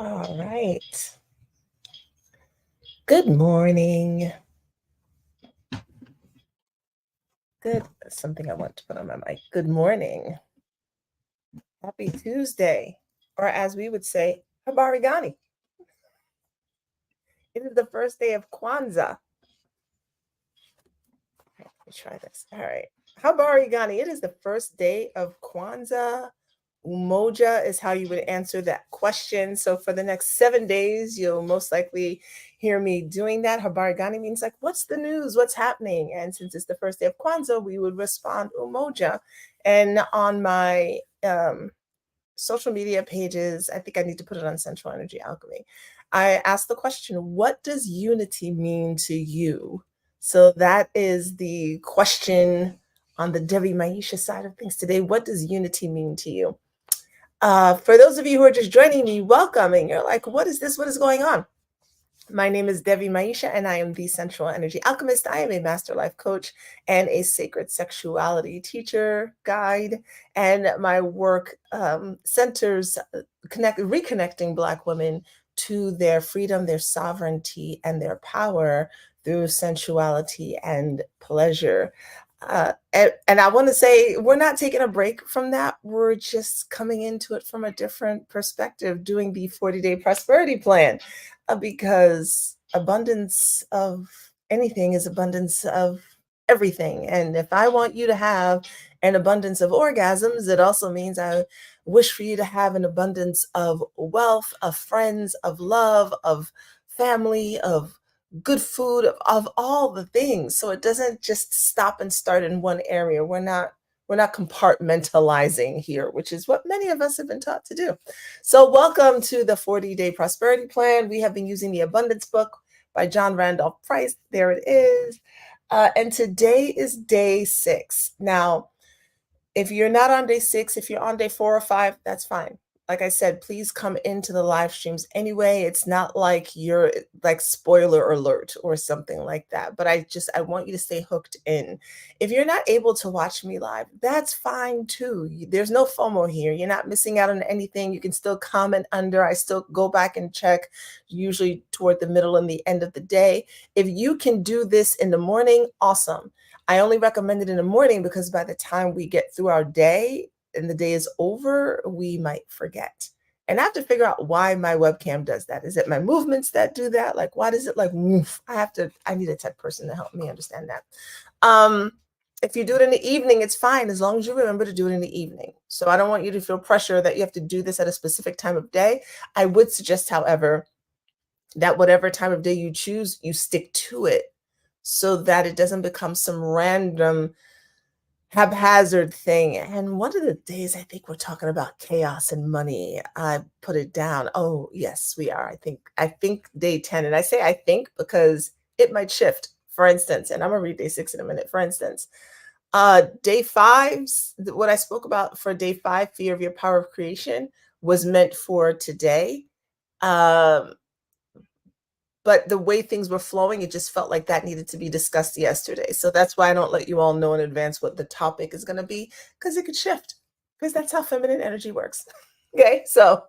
All right. Good morning. That's something I want to put on my mic. Good morning. Happy Tuesday. Or as we would say, Habari Gani. It is the first day of Kwanzaa. Let me try this. All right. Habari Gani. It is the first day of Kwanzaa. Umoja is how you would answer that question. So for the next 7 days, you'll most likely hear me doing that. Habari Gani means like, what's the news? What's happening? And since it's the first day of Kwanzaa, we would respond Umoja. And on my social media pages, I think I need to put it on Sensual Energy Alchemy. I asked the question, what does unity mean to you? So that is the question on the Devi Maisha side of things today. What does unity mean to you? For those of you who are just joining me, welcome. And you're like, what is this? What is going on? My name is Devi Maisha, and I am the Sensual Energy Alchemist. I am a master life coach and a sacred sexuality teacher, guide, and my work centers reconnecting Black women to their freedom, their sovereignty, and their power through sensuality and pleasure. And I want to say we're not taking a break from that. We're just coming into it from a different perspective, doing the 40-day prosperity plan, because abundance of anything is abundance of everything. And if I want you to have an abundance of orgasms, it also means I wish for you to have an abundance of wealth, of friends, of love, of family, of good food, of all the things. So it doesn't just stop and start in one area. We're not compartmentalizing here, which is what many of us have been taught to do. So welcome to the 40-day prosperity plan. We have been using the Abundance book by John Randolph Price. There it is. And today is day 6. Now, if you're not on day 6, if you're on day 4 or 5, that's fine. Like I said, please come into the live streams anyway. It's not like you're like spoiler alert or something like that, but I want you to stay hooked in. If you're not able to watch me live, that's fine too. There's no FOMO here. You're not missing out on anything. You can still comment under. I still go back and check, usually toward the middle and the end of the day. If you can do this in the morning, awesome. I only recommend it in the morning because by the time we get through our day and the day is over, we might forget. And I have to figure out why my webcam does that. Is it my movements that do that? Like, why does it like woof? I need a tech person to help me understand that. If you do it in the evening, it's fine as long as you remember to do it in the evening. So I don't want you to feel pressure that you have to do this at a specific time of day. I would suggest, however, that whatever time of day you choose, you stick to it so that it doesn't become some random haphazard thing. And one of the days I think we're talking about chaos and money. I put it down. Oh, yes, we are. I think day 10. And I say I think because it might shift. For instance, and I'm gonna read day 6 in a minute. For instance, day 5's, what I spoke about for day 5, fear of your power of creation, was meant for today. But the way things were flowing, it just felt like that needed to be discussed yesterday. So that's why I don't let you all know in advance what the topic is going to be, because it could shift, because that's how feminine energy works. Okay, so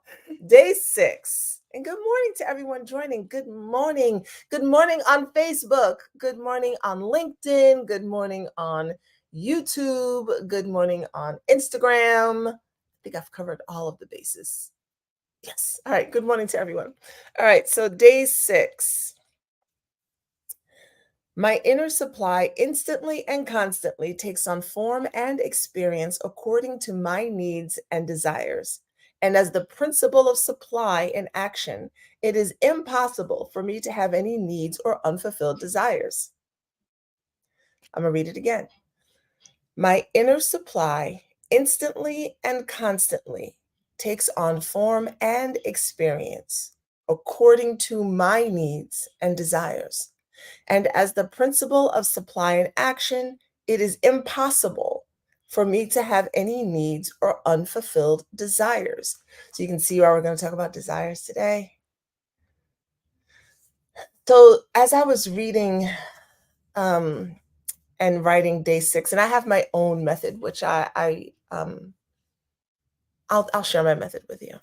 day 6. And good morning to everyone joining. Good morning. Good morning on Facebook. Good morning on LinkedIn. Good morning on YouTube. Good morning on Instagram. I think I've covered all of the bases. Yes. All right. Good morning to everyone. All right. So day 6. My inner supply instantly and constantly takes on form and experience according to my needs and desires. And as the principle of supply in action, it is impossible for me to have any needs or unfulfilled desires. I'm going to read it again. My inner supply instantly and constantly takes on form and experience according to my needs and desires. And as the principle of supply and action, it is impossible for me to have any needs or unfulfilled desires. So you can see why we're going to talk about desires today. So as I was reading and writing day 6, and I have my own method, which I'll share my method with you.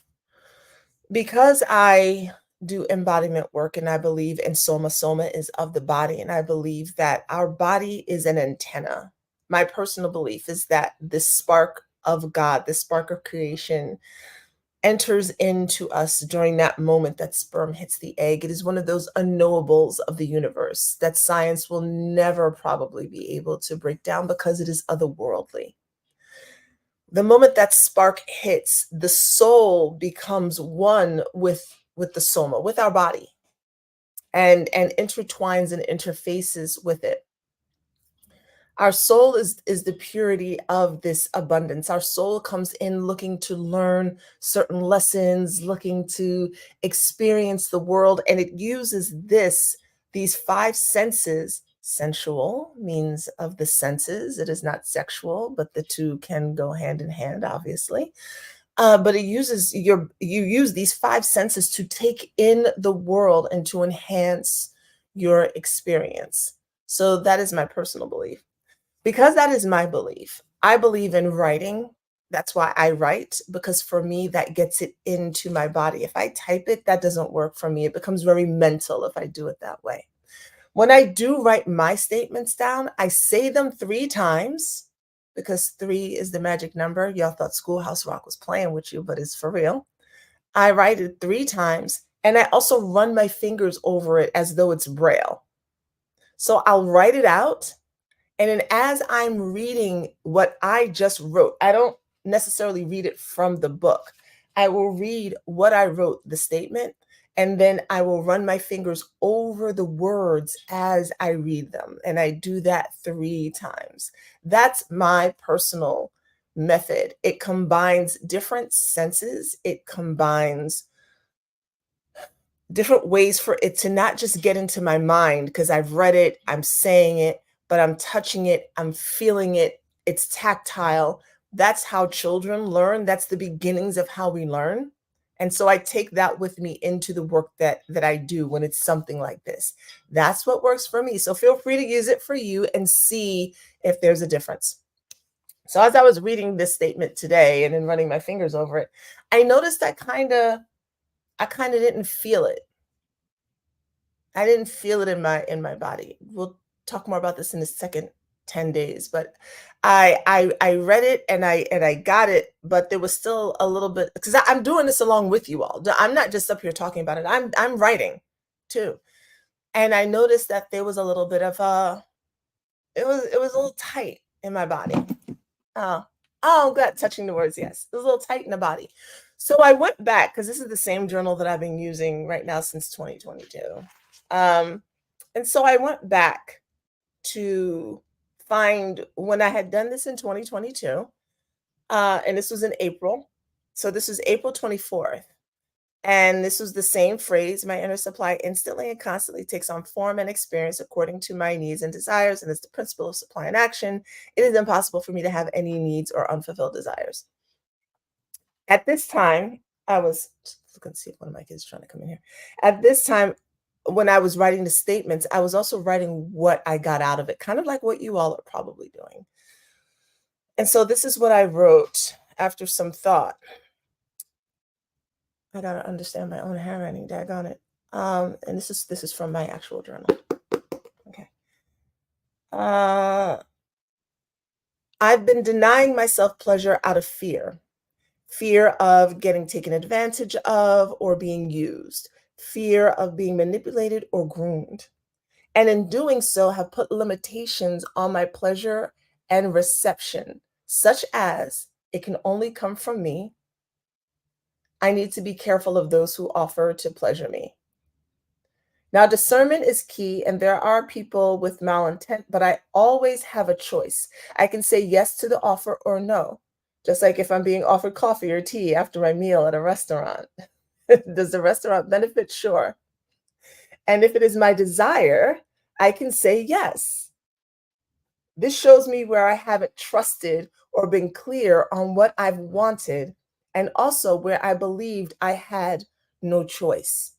Because I do embodiment work and I believe in soma, soma is of the body, and I believe that our body is an antenna. My personal belief is that this spark of God, this spark of creation, enters into us during that moment that sperm hits the egg. It is one of those unknowables of the universe that science will never probably be able to break down because it is otherworldly. The moment that spark hits, the soul becomes one with the soma, with our body, and intertwines and interfaces with it. Our soul is the purity of this abundance. Our soul comes in looking to learn certain lessons, looking to experience the world, and it uses these five senses. Sensual means of the senses. It is not sexual, but the two can go hand in hand, obviously. But you use these five senses to take in the world and to enhance your experience. So that is my personal belief. Because that is my belief, I believe in writing. That's why I write, because for me, that gets it into my body. If I type it, that doesn't work for me. It becomes very mental if I do it that way. When I do write my statements down, I say them 3 times because 3 is the magic number. Y'all thought Schoolhouse Rock was playing with you, but it's for real. I write it 3 times, and I also run my fingers over it as though it's braille. So I'll write it out, and then as I'm reading what I just wrote, I don't necessarily read it from the book. I will read what I wrote, the statement, and then I will run my fingers over the words as I read them. And I do that 3 times. That's my personal method. It combines different senses, it combines different ways for it to not just get into my mind because I've read it, I'm saying it, but I'm touching it, I'm feeling it, it's tactile. That's how children learn. That's the beginnings of how we learn. And so I take that with me into the work that I do when it's something like this. That's what works for me. So feel free to use it for you and see if there's a difference. So as I was reading this statement today and then running my fingers over it, I noticed I kind of didn't feel it. I didn't feel it in my body. We'll talk more about this in the second 10 days, but I read it and I got it, but there was still a little bit because I'm doing this along with you all. I'm not just up here talking about it. I'm writing too. And I noticed that there was a little bit of it was a little tight in my body. Oh, oh, God, touching the words, yes. It was a little tight in the body. So I went back because this is the same journal that I've been using right now since 2022. Um, and so I went back to find when I had done this in 2022, and this was in April. So this was April 24th. And this was the same phrase, my inner supply instantly and constantly takes on form and experience according to my needs and desires. And it's the principle of supply and action. It is impossible for me to have any needs or unfulfilled desires. At this time, I was just looking to see if one of my kids is trying to come in here. At this time, when I was writing the statements, I was also writing what I got out of it, kind of like what you all are probably doing. And so this is what I wrote after some thought. I gotta understand my own handwriting, daggone it. And this is from my actual journal. Okay. Uh, I've been denying myself pleasure out of fear. Fear of getting taken advantage of or being used. Fear of being manipulated or groomed. And in doing so, have put limitations on my pleasure and reception, such as it can only come from me. I need to be careful of those who offer to pleasure me. Now, discernment is key, and there are people with malintent, but I always have a choice. I can say yes to the offer or no, just like if I'm being offered coffee or tea after my meal at a restaurant. Does the restaurant benefit? Sure. And if it is my desire, I can say yes. This shows me where I haven't trusted or been clear on what I've wanted, and also where I believed I had no choice.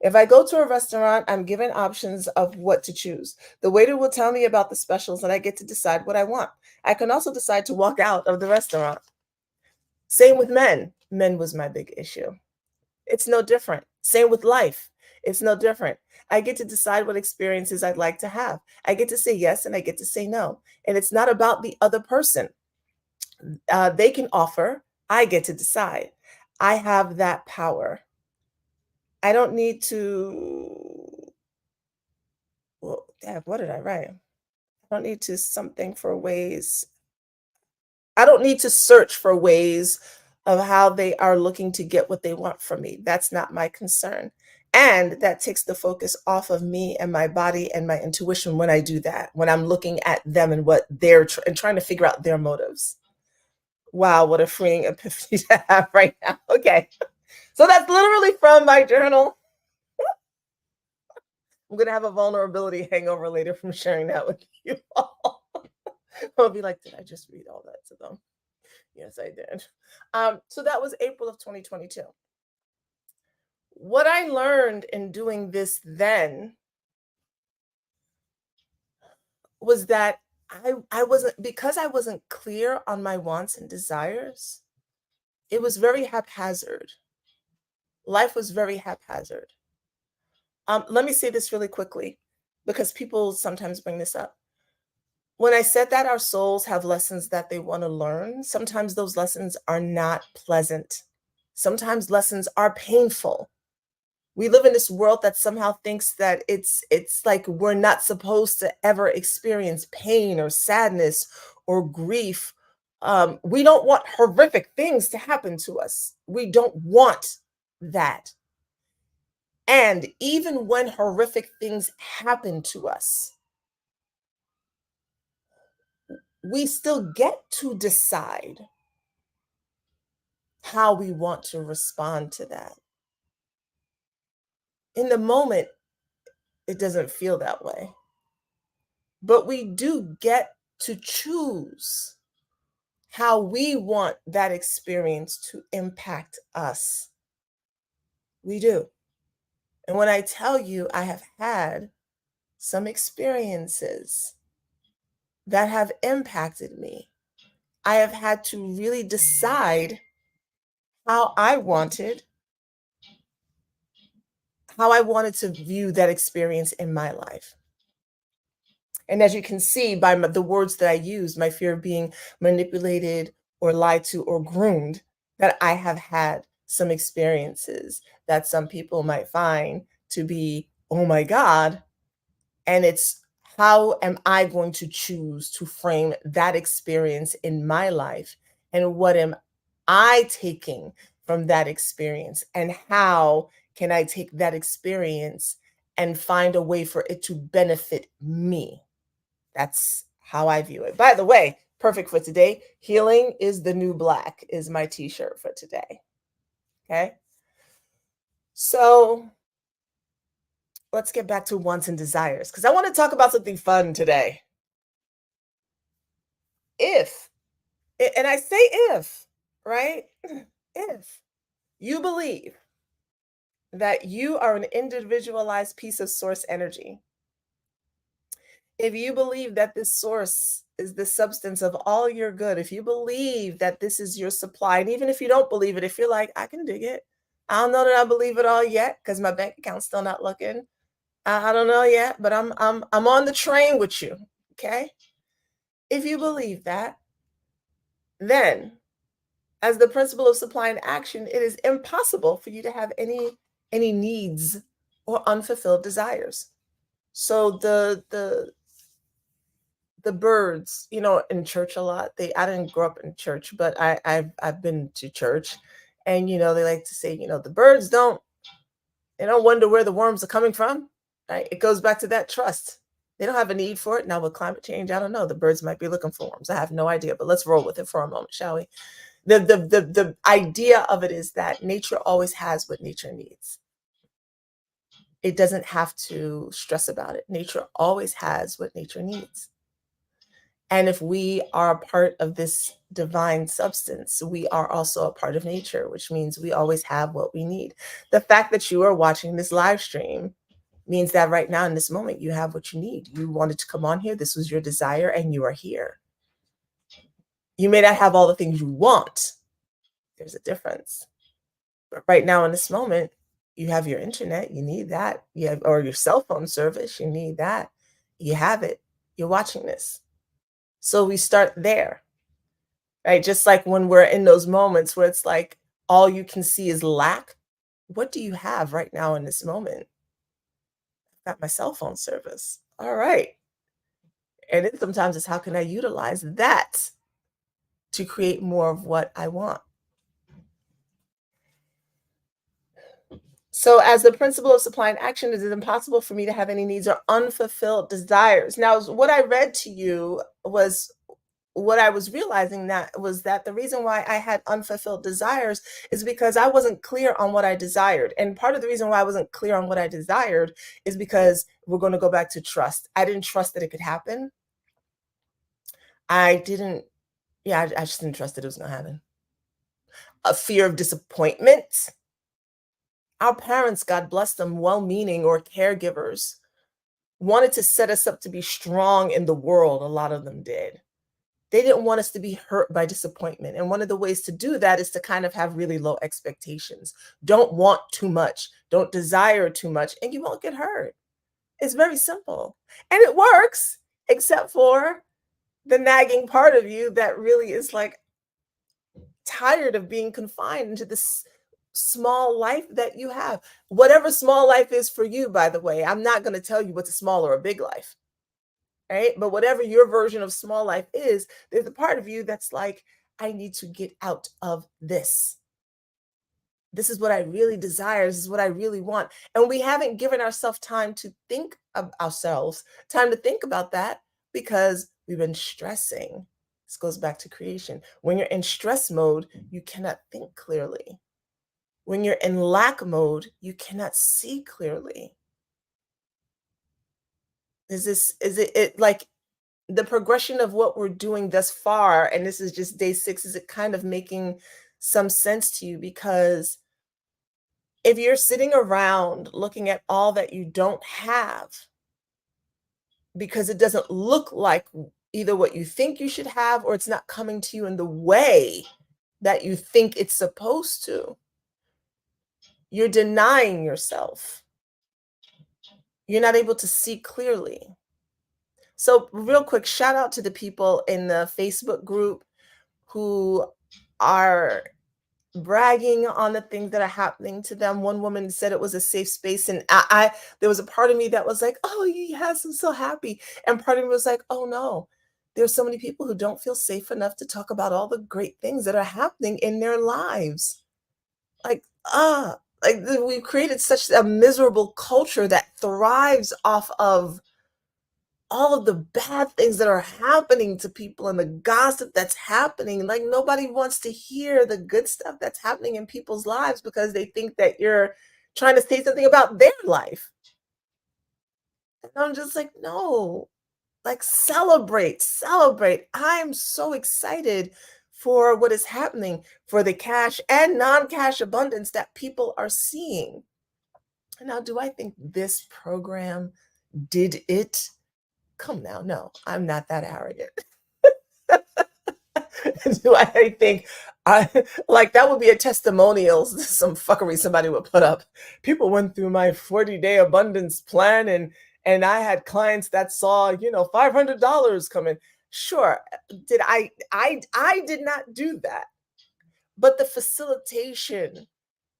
If I go to a restaurant, I'm given options of what to choose. The waiter will tell me about the specials, and I get to decide what I want. I can also decide to walk out of the restaurant. Same with men. Men was my big issue. It's no different. Same with life. It's no different. I get to decide what experiences I'd like to have. I get to say yes and I get to say no. And it's not about the other person. They can offer, I get to decide. I have that power. I don't need to, well, what did I write? I don't need to something for ways. I don't need to search for ways of how they are looking to get what they want from me. That's not my concern. And that takes the focus off of me and my body and my intuition when I do that, when I'm looking at them and what they're and trying to figure out their motives. Wow, what a freeing epiphany to have right now. Okay. So that's literally from my journal. I'm going to have a vulnerability hangover later from sharing that with you all. I'll be like, did I just read all that to them? Yes, I did. So that was April of 2022. What I learned in doing this then was that I wasn't, because I wasn't clear on my wants and desires, it was very haphazard. Life was very haphazard. Let me say this really quickly because people sometimes bring this up. When I said that our souls have lessons that they want to learn, sometimes those lessons are not pleasant. Sometimes lessons are painful. We live in this world that somehow thinks that it's like we're not supposed to ever experience pain or sadness or grief. We don't want horrific things to happen to us. We don't want that. And even when horrific things happen to us, we still get to decide how we want to respond to that. In the moment, it doesn't feel that way. But we do get to choose how we want that experience to impact us. We do. And when I tell you, I have had some experiences that have impacted me, I have had to really decide how I wanted, how I wanted to view that experience in my life. And as you can see by the words that I use, my fear of being manipulated or lied to or groomed, that I have had some experiences that some people might find to be, oh my God. And it's, how am I going to choose to frame that experience in my life? And what am I taking from that experience? And how can I take that experience and find a way for it to benefit me? That's how I view it. By the way, perfect for today. Healing is the new black is my t-shirt for today. Okay. So let's get back to wants and desires because I want to talk about something fun today. If, and I say if, right? If you believe that you are an individualized piece of source energy, if you believe that this source is the substance of all your good, if you believe that this is your supply, and even if you don't believe it, if you're like, I can dig it, I don't know that I believe it all yet because my bank account's still not looking. I don't know yet, but I'm on the train with you. Okay. If you believe that, then as the principle of supply and action, it is impossible for you to have any needs or unfulfilled desires. So the birds, in church a lot. I didn't grow up in church, but I've been to church, and they like to say, the birds don't wonder where the worms are coming from. Right? It goes back to that trust. They don't have a need for it. Now with climate change, I don't know. The birds might be looking for worms. I have no idea, but let's roll with it for a moment, shall we? The idea of it is that nature always has what nature needs. It doesn't have to stress about it. Nature always has what nature needs. And if we are a part of this divine substance, we are also a part of nature, which means we always have what we need. The fact that you are watching this live stream means that right now in this moment, you have what you need. You wanted to come on here. This was your desire and you are here. You may not have all the things you want. There's a difference. But right now in this moment, you have your internet, you need that. You have, or your cell phone service, you need that. You have it. You're watching this. So we start there, right? Just like when we're in those moments where it's like all you can see is lack. What do you have right now in this moment? Got my cell phone service. All right. And then sometimes it's how can I utilize that to create more of what I want? So, as the principle of supply and action, is it impossible for me to have any needs or unfulfilled desires? Now, what I read to you was what I was realizing that was that the reason why I had unfulfilled desires is because I wasn't clear on what I desired. And part of the reason why I wasn't clear on what I desired is because we're going to go back to trust. I didn't trust that it could happen. I didn't, yeah, I just didn't trust that it was going to happen. A fear of disappointment. Our parents, God bless them, well meaning or caregivers, wanted to set us up to be strong in the world. A lot of them did. They didn't want us to be hurt by disappointment. And one of the ways to do that is to kind of have really low expectations. Don't want too much, don't desire too much, and you won't get hurt. It's very simple. And it works, except for the nagging part of you that really is like tired of being confined into this small life that you have. Whatever small life is for you, by the way, I'm not going to tell you what's a small or a big life. Right? But whatever your version of small life is, there's a part of you that's like, I need to get out of this. This is what I really desire. This is what I really want. And we haven't given ourselves time to think of ourselves, time to think about that because we've been stressing. This goes back to creation. When you're in stress mode, you cannot think clearly. When you're in lack mode, you cannot see clearly. Is it like the progression of what we're doing thus far, and this is just day 6, is it kind of making some sense to you? Because if you're sitting around looking at all that you don't have because it doesn't look like either what you think you should have or it's not coming to you in the way that you think it's supposed to, you're denying yourself. You're not able to see clearly. So, real quick, shout out to the people in the Facebook group who are bragging on the things that are happening to them. One woman said it was a safe space, and I there was a part of me that was like, "Oh, yes, I'm so happy," and part of me was like, "Oh no, there's so many people who don't feel safe enough to talk about all the great things that are happening in their lives." Like, we've created such a miserable culture that thrives off of all of the bad things that are happening to people and the gossip that's happening. Like nobody wants to hear the good stuff that's happening in people's lives because they think that you're trying to say something about their life. And I'm just like, no, like celebrate, celebrate. I'm so excited for what is happening, for the cash and non-cash abundance that people are seeing. Now, do I think this program did it? Come now, no, I'm not that arrogant. Do I think I like that would be a testimonial, some fuckery somebody would put up. People went through my 40-day abundance plan and I had clients that saw, $500 come in. Sure. Did I did not do that. But the facilitation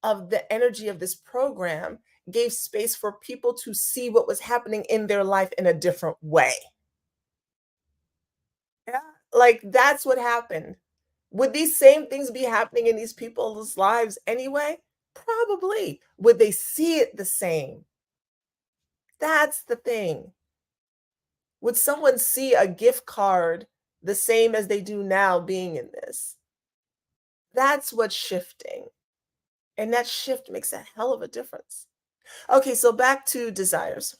of the energy of this program gave space for people to see what was happening in their life in a different way. Yeah, like that's what happened. Would these same things be happening in these people's lives anyway? Probably. Would they see it the same? That's the thing. Would someone see a gift card the same as they do now being in this? That's what's shifting. And that shift makes a hell of a difference. Okay, so back to desires.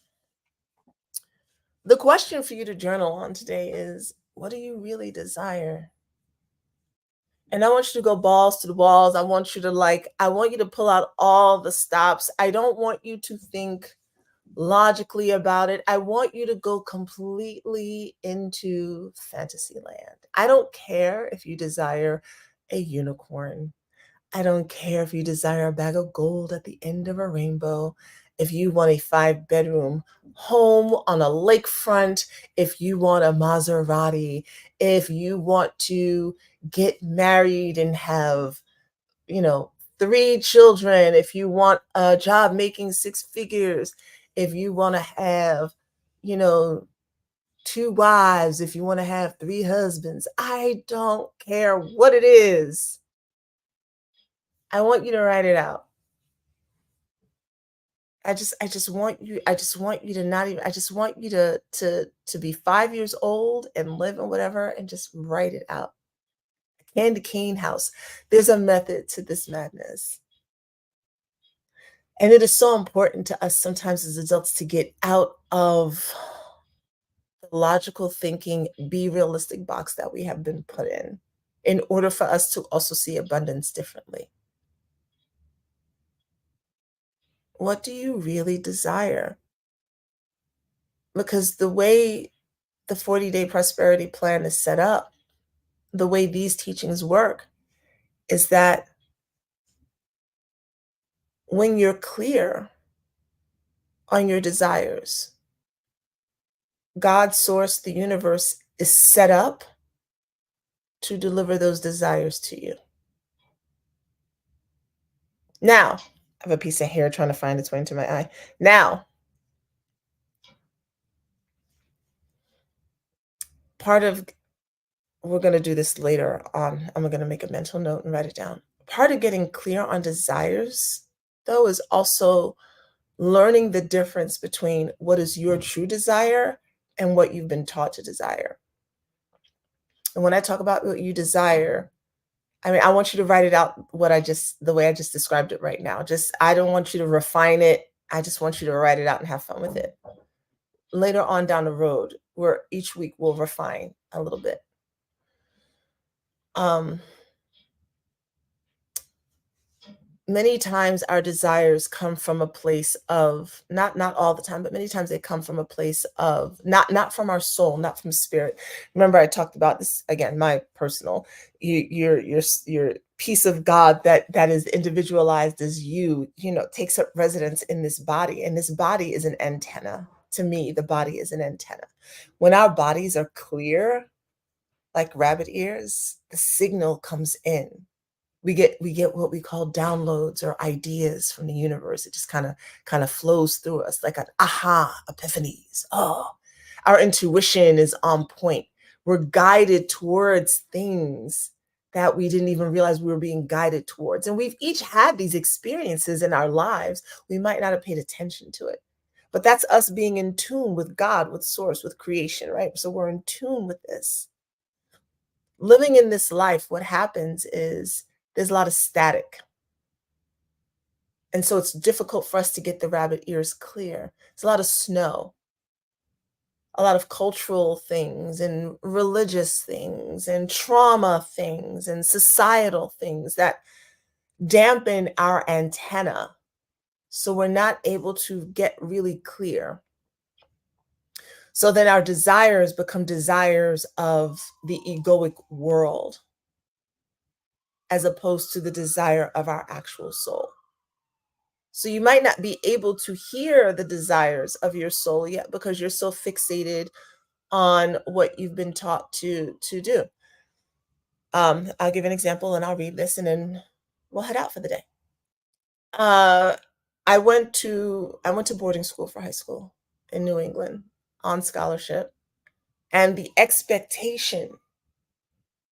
The question for you to journal on today is what do you really desire? And I want you to go balls to the walls. I want you to I want you to pull out all the stops. I don't want you to think logically about it. I want you to go completely into fantasy land. I don't care if you desire a unicorn. I don't care if you desire a bag of gold at the end of a rainbow, if you want a 5-bedroom home on a lakefront, if you want a Maserati, if you want to get married and have, you know, 3 children, if you want a job making 6 figures, if you wanna have, you know, 2 wives, if you wanna have 3 husbands, I don't care what it is. I want you to write it out. I just want you to not even I just want you to be 5 years old and live and whatever and just write it out. Candy cane house. There's a method to this madness. And it is so important to us sometimes as adults to get out of the logical thinking, be realistic box that we have been put in order for us to also see abundance differently. What do you really desire? Because the way the 40-day prosperity plan is set up, the way these teachings work is that when you're clear on your desires, God, source, the universe is set up to deliver those desires to you. Now, I have a piece of hair trying to find its way into my eye. Now, part of we're going to do this later on. I'm going to make a mental note and write it down. Part of getting clear on desires, though, is also learning the difference between what is your true desire and what you've been taught to desire. And when I talk about what you desire, I mean, I want you to write it out the way I just described it right now. Just, I don't want you to refine it. I just want you to write it out and have fun with it. Later on down the road, where each week we'll refine a little bit. Um, Many times our desires come from a place of not all the time, but many times they come from a place of not from our soul, not from spirit. Remember, I talked about this again, my personal, your piece of God that is individualized as you know, takes up residence in this body, and this body is an antenna. To me, the body is an antenna. When our bodies are clear, like rabbit ears, the signal comes in. We get what we call downloads or ideas from the universe. It just kind of flows through us like an aha epiphanies. Oh, our intuition is on point. We're guided towards things that we didn't even realize we were being guided towards. And we've each had these experiences in our lives. We might not have paid attention to it. But that's us being in tune with God, with source, with creation, right? So we're in tune with this. Living in this life, what happens is there's a lot of static. And so it's difficult for us to get the rabbit ears clear. It's a lot of snow, a lot of cultural things and religious things and trauma things and societal things that dampen our antenna. So we're not able to get really clear. So then our desires become desires of the egoic world as opposed to the desire of our actual soul. So you might not be able to hear the desires of your soul yet because you're so fixated on what you've been taught to do. I'll give an example and I'll read this and then we'll head out for the day. Uh, I went to boarding school for high school in New England on scholarship, and the expectation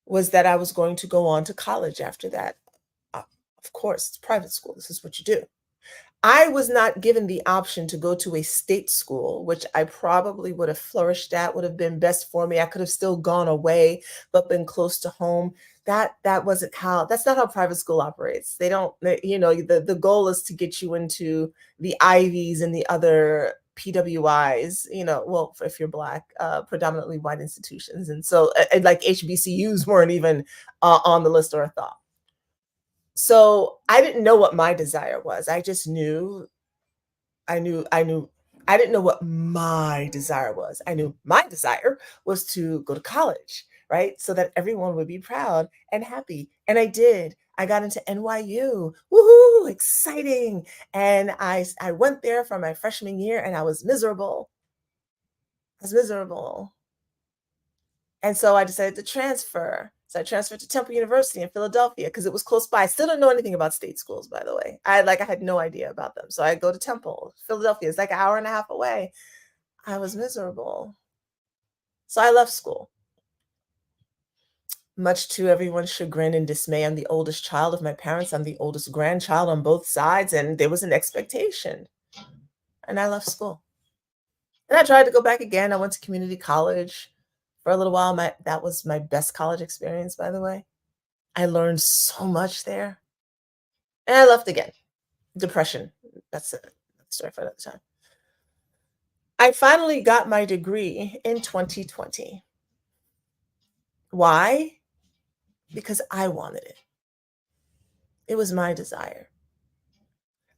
was that I was going to go on to college after that. Uh, of course, it's private school. This is what you do. I was not given the option to go to a state school, which I probably would have flourished at, would have been best for me. I could have still gone away, but been close to home. That's not how private school operates. You know, the goal is to get you into the Ivies and the other PWIs, you know, well, if you're Black, predominantly white institutions. And so, and like HBCUs weren't even on the list or a thought. So I didn't know what my desire was. I just knew I knew I didn't know what my desire was. I knew my desire was to go to college, right? So that everyone would be proud and happy. And I did. I got into NYU. Woohoo, exciting. And I went there for my freshman year and I was miserable. I was miserable. And so I decided to transfer. So I transferred to Temple University in Philadelphia because it was close by. I still don't know anything about state schools, by the way. I had no idea about them. So I go to Temple. Philadelphia is like an hour and a half away. I was miserable. So I left school. Much to everyone's chagrin and dismay, I'm the oldest child of my parents. I'm the oldest grandchild on both sides, and there was an expectation. And I left school. And I tried to go back again. I went to community college for a little while. That was my best college experience, by the way. I learned so much there. And I left again. Depression. That's a story for another time. I finally got my degree in 2020. Why? Because I wanted it. It was my desire.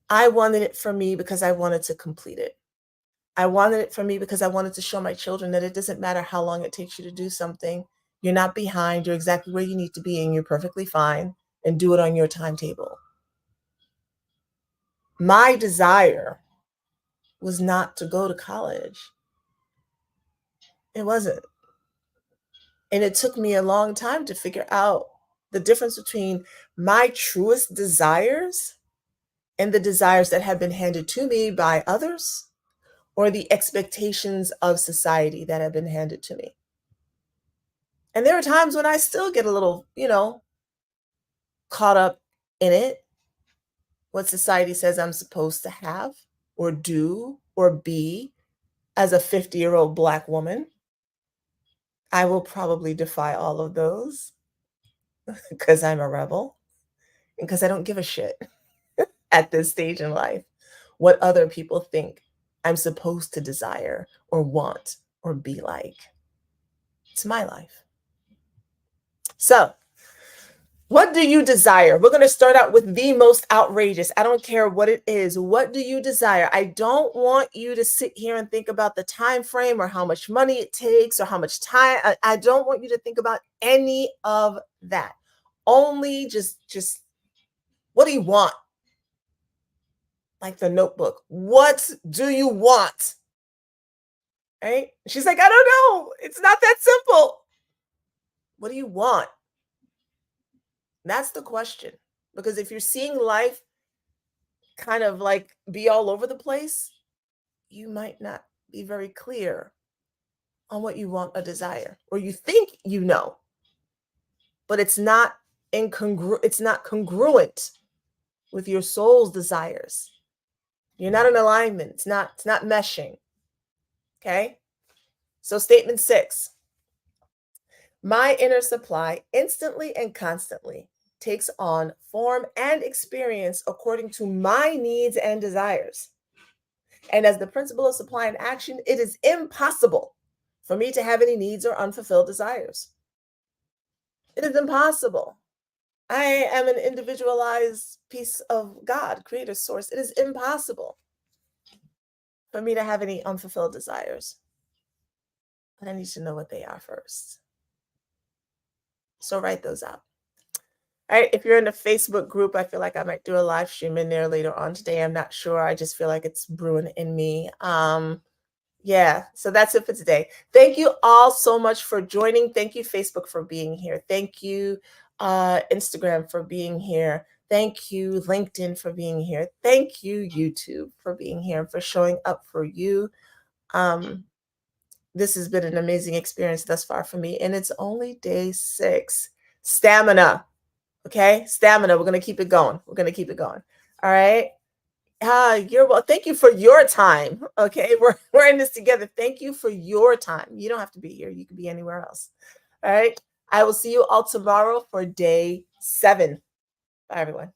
I wanted it for me because I wanted to complete it. I wanted it for me because I wanted to show my children that it doesn't matter how long it takes you to do something. You're not behind. You're exactly where you need to be, and you're perfectly fine. And do it on your timetable. My desire was not to go to college. It wasn't. And it took me a long time to figure out the difference between my truest desires and the desires that have been handed to me by others or the expectations of society that have been handed to me. And there are times when I still get a little, caught up in it, what society says I'm supposed to have or do or be as a 50-year-old Black woman. I will probably defy all of those because I'm a rebel and because I don't give a shit at this stage in life what other people think I'm supposed to desire or want or be like. It's my life. So, what do you desire? We're going to start out with the most outrageous. I don't care what it is. What do you desire? I don't want you to sit here and think about the time frame or how much money it takes or how much time. I don't want you to think about any of that. Only just what do you want? Like the Notebook. What do you want? Right? She's like, I don't know. It's not that simple. What do you want? That's the question. Because if you're seeing life kind of like be all over the place, you might not be very clear on what you want or desire, or you think you know, but it's not it's not congruent with your soul's desires. You're not in alignment. It's not meshing. Okay? So statement 6. My inner supply instantly and constantly takes on form and experience according to my needs and desires. And as the principle of supply and action, it is impossible for me to have any needs or unfulfilled desires. It is impossible. I am an individualized piece of God, creator, source. It is impossible for me to have any unfulfilled desires. But I need to know what they are first. So write those out. All right, if you're in the Facebook group, I feel like I might do a live stream in there later on today. I'm not sure. I just feel like it's brewing in me. Yeah, so that's it for today. Thank you all so much for joining. Thank you, Facebook, for being here. Thank you, Instagram, for being here. Thank you, LinkedIn, for being here. Thank you, YouTube, for being here and for showing up for you. This has been an amazing experience thus far for me, and it's only day 6. Stamina. Okay, stamina. We're going to keep it going. We're going to keep it going. All right. You're well. Thank you for your time. Okay, we're in this together. Thank you for your time. You don't have to be here. You could be anywhere else. All right. I will see you all tomorrow for day 7. Bye, everyone.